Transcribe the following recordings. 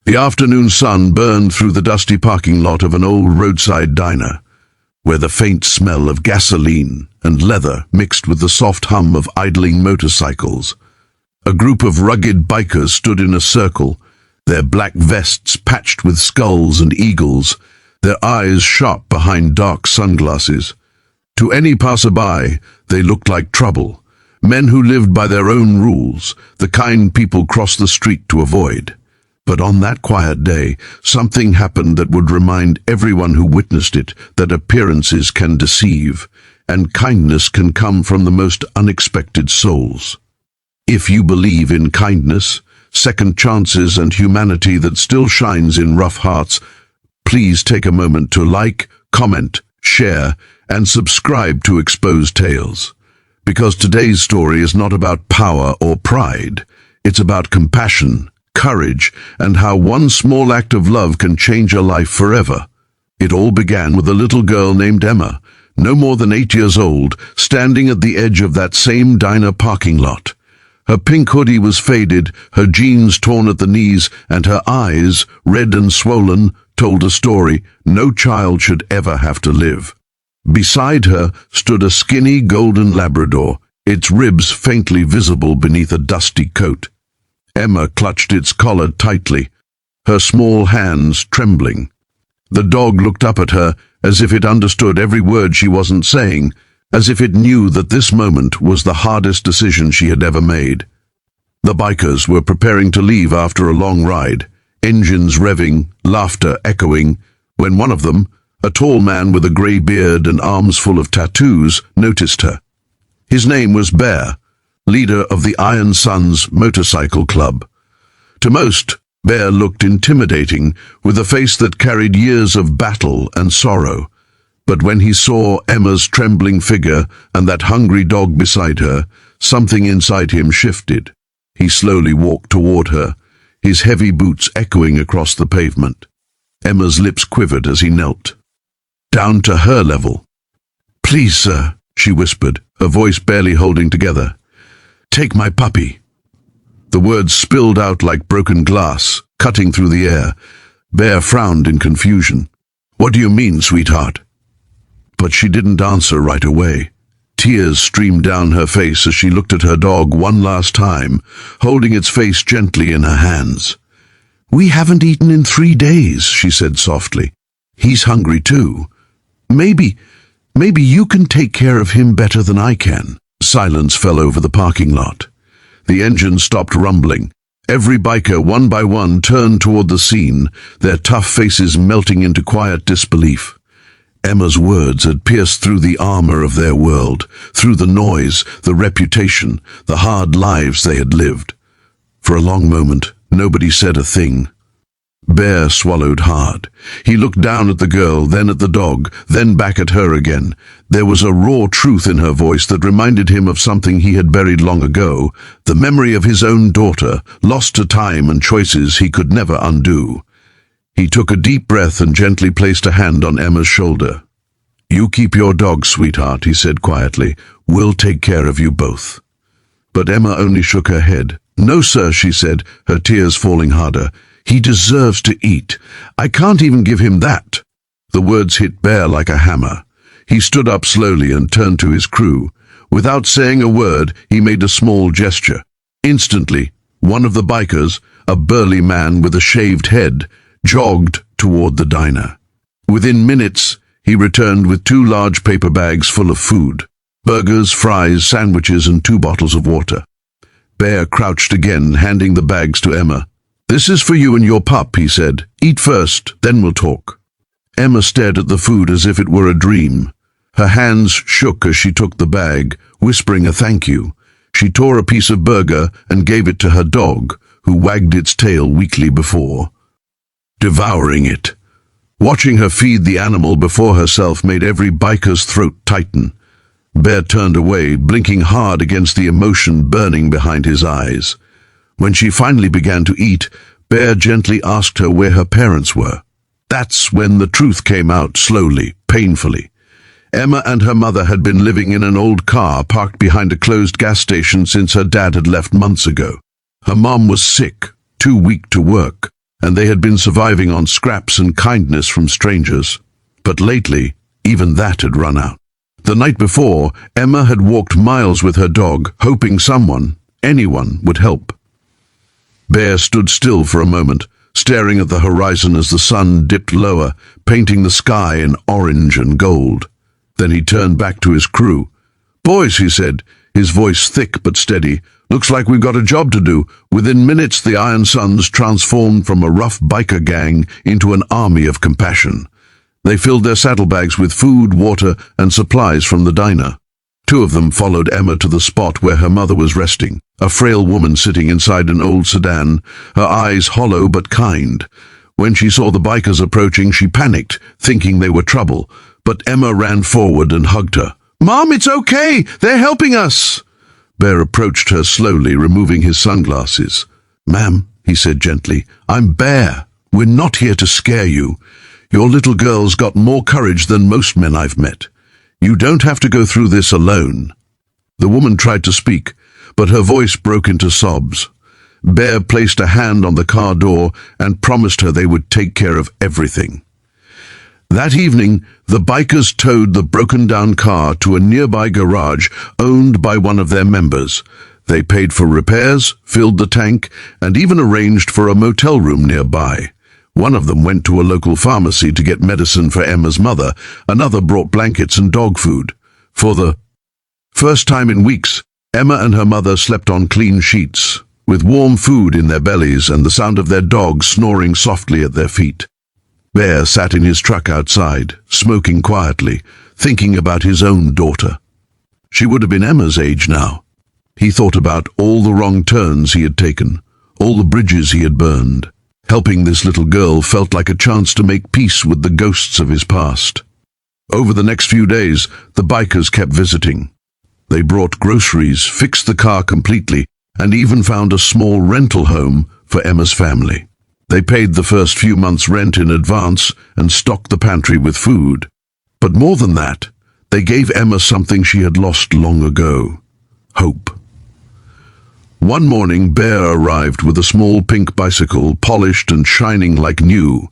The afternoon sun burned through the dusty parking lot of an old roadside diner, where the faint smell of gasoline and leather mixed with the soft hum of idling motorcycles. A group of rugged bikers stood in a circle, their black vests patched with skulls and eagles, their eyes sharp behind dark sunglasses. To any passerby, they looked like trouble, men who lived by their own rules, the kind people cross the street to avoid. But on that quiet day, something happened that would remind everyone who witnessed it that appearances can deceive, and kindness can come from the most unexpected souls. If you believe in kindness, second chances, and humanity that still shines in rough hearts, please take a moment to like, comment, share, and subscribe to Xposed Tales. Because today's story is not about power or pride. It's about compassion, courage, and how one small act of love can change a life forever. It all began with a little girl named Emma, no more than 8 years old, standing at the edge of that same diner parking lot. Her pink hoodie was faded, her jeans torn at the knees, and her eyes, red and swollen, told a story no child should ever have to live. Beside her stood a skinny golden Labrador, its ribs faintly visible beneath a dusty coat. Emma clutched its collar tightly, her small hands trembling. The dog looked up at her as if it understood every word she wasn't saying, as if it knew that this moment was the hardest decision she had ever made. The bikers were preparing to leave after a long ride, engines revving, laughter echoing, when one of them, a tall man with a grey beard and arms full of tattoos, noticed her. His name was Bear, leader of the Iron Sons Motorcycle Club. To most, Bear looked intimidating, with a face that carried years of battle and sorrow. But when he saw Emma's trembling figure and that hungry dog beside her, something inside him shifted. He slowly walked toward her, his heavy boots echoing across the pavement. Emma's lips quivered as he knelt down to her level. "Please, sir," she whispered, her voice barely holding together. "Take my puppy." The words spilled out like broken glass, cutting through the air. Bear frowned in confusion. "What do you mean, sweetheart?" But she didn't answer right away. Tears streamed down her face as she looked at her dog one last time, holding its face gently in her hands. "We haven't eaten in 3 days," she said softly. "He's hungry too. Maybe you can take care of him better than I can." Silence fell over the parking lot. The engine stopped rumbling. Every biker, one by one, turned toward the scene, their tough faces melting into quiet disbelief. Emma's words had pierced through the armor of their world, through the noise, the reputation, the hard lives they had lived. For a long moment, nobody said a thing. Bear swallowed hard. He looked down at the girl, then at the dog, then back at her again. There was a raw truth in her voice that reminded him of something he had buried long ago, the memory of his own daughter, lost to time and choices he could never undo. He took a deep breath and gently placed a hand on Emma's shoulder. "You keep your dog, sweetheart," he said quietly. "We'll take care of you both." But Emma only shook her head. "No, sir," she said, her tears falling harder. "He deserves to eat. I can't even give him that." The words hit Bear like a hammer. He stood up slowly and turned to his crew. Without saying a word, he made a small gesture. Instantly, one of the bikers, a burly man with a shaved head, jogged toward the diner. Within minutes, he returned with 2 large paper bags full of food: burgers, fries, sandwiches, and 2 bottles of water. Bear crouched again, handing the bags to Emma. "This is for you and your pup," he said. "Eat first, then we'll talk." Emma stared at the food as if it were a dream. Her hands shook as she took the bag, whispering a thank you. She tore a piece of burger and gave it to her dog, who wagged its tail weakly before devouring it. Watching her feed the animal before herself made every biker's throat tighten. Bear turned away, blinking hard against the emotion burning behind his eyes. When she finally began to eat, Bear gently asked her where her parents were. That's when the truth came out slowly, painfully. Emma and her mother had been living in an old car parked behind a closed gas station since her dad had left months ago. Her mom was sick, too weak to work. and they had been surviving on scraps and kindness from strangers. But lately, even that had run out. The night before, Emma had walked miles with her dog, hoping someone, anyone, would help. Bear stood still for a moment, staring at the horizon as the sun dipped lower, painting the sky in orange and gold. Then he turned back to his crew. "Boys," he said, his voice thick but steady, "looks like we've got a job to do." Within minutes, the Iron Sons transformed from a rough biker gang into an army of compassion. They filled their saddlebags with food, water, and supplies from the diner. Two of them followed Emma to the spot where her mother was resting, a frail woman sitting inside an old sedan, her eyes hollow but kind. When she saw the bikers approaching, she panicked, thinking they were trouble, but Emma ran forward and hugged her. "Mom, it's okay! They're helping us!" Bear approached her slowly, removing his sunglasses. "Ma'am," he said gently, "I'm Bear. We're not here to scare you. Your little girl's got more courage than most men I've met. You don't have to go through this alone." The woman tried to speak, but her voice broke into sobs. Bear placed a hand on the car door and promised her they would take care of everything. That evening, the bikers towed the broken-down car to a nearby garage owned by one of their members. They paid for repairs, filled the tank, and even arranged for a motel room nearby. One of them went to a local pharmacy to get medicine for Emma's mother. Another brought blankets and dog food. For the first time in weeks, Emma and her mother slept on clean sheets, with warm food in their bellies and the sound of their dog snoring softly at their feet. Bear sat in his truck outside, smoking quietly, thinking about his own daughter. She would have been Emma's age now. He thought about all the wrong turns he had taken, all the bridges he had burned. Helping this little girl felt like a chance to make peace with the ghosts of his past. Over the next few days, the bikers kept visiting. They brought groceries, fixed the car completely, and even found a small rental home for Emma's family. They paid the first few months' rent in advance and stocked the pantry with food. But more than that, they gave Emma something she had lost long ago: hope. One morning, Bear arrived with a small pink bicycle, polished and shining like new.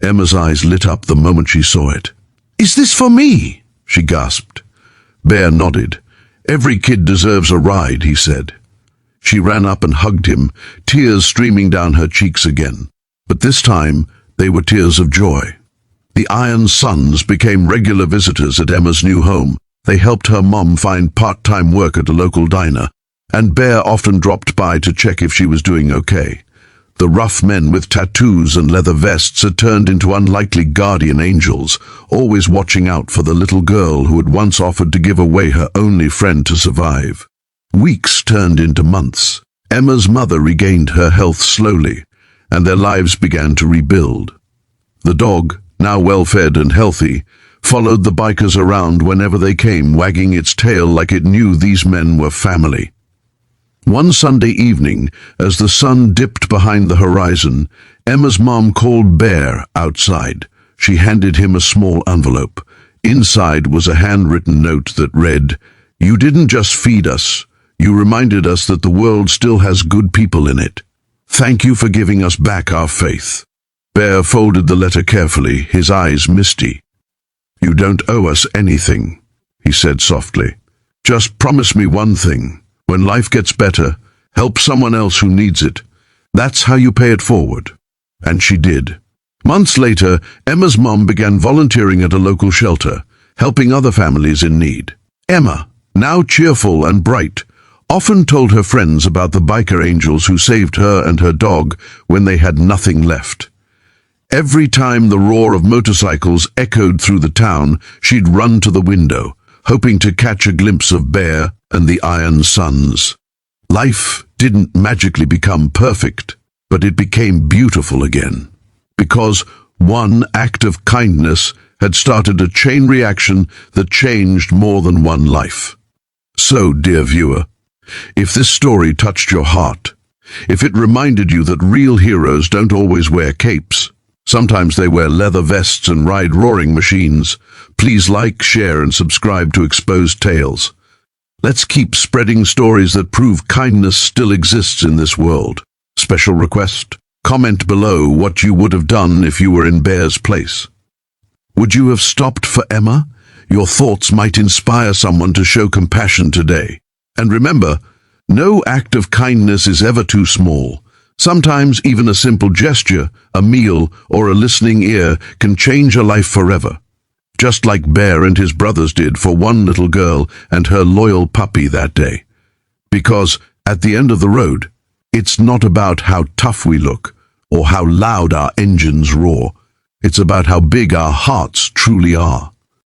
Emma's eyes lit up the moment she saw it. "Is this for me?" she gasped. Bear nodded. "Every kid deserves a ride," he said. She ran up and hugged him, tears streaming down her cheeks again. But this time, they were tears of joy. The Iron Sons became regular visitors at Emma's new home. They helped her mom find part-time work at a local diner, and Bear often dropped by to check if she was doing okay. The rough men with tattoos and leather vests had turned into unlikely guardian angels, always watching out for the little girl who had once offered to give away her only friend to survive. Weeks turned into months. Emma's mother regained her health slowly, and their lives began to rebuild. The dog, now well-fed and healthy, followed the bikers around whenever they came, wagging its tail like it knew these men were family. One Sunday evening, as the sun dipped behind the horizon, Emma's mom called Bear outside. She handed him a small envelope. Inside was a handwritten note that read, "You didn't just feed us. You reminded us that the world still has good people in it. Thank you for giving us back our faith." Bear folded the letter carefully, his eyes misty. "You don't owe us anything," he said softly. "Just promise me one thing. When life gets better, help someone else who needs it. That's how you pay it forward." And she did. Months later, Emma's mom began volunteering at a local shelter, helping other families in need. Emma, now cheerful and bright, often told her friends about the biker angels who saved her and her dog when they had nothing left. Every time the roar of motorcycles echoed through the town, she'd run to the window, hoping to catch a glimpse of Bear and the Iron Sons. Life didn't magically become perfect, but it became beautiful again, because one act of kindness had started a chain reaction that changed more than one life. So, dear viewer, if this story touched your heart, if it reminded you that real heroes don't always wear capes, sometimes they wear leather vests and ride roaring machines, please like, share, and subscribe to Xposed Tales. Let's keep spreading stories that prove kindness still exists in this world. Special request: Comment below what you would have done if you were in Bear's place. Would you have stopped for Emma? Your thoughts might inspire someone to show compassion today. And remember, no act of kindness is ever too small. Sometimes even a simple gesture, a meal, or a listening ear can change a life forever. Just like Bear and his brothers did for one little girl and her loyal puppy that day. Because at the end of the road, it's not about how tough we look or how loud our engines roar. It's about how big our hearts truly are.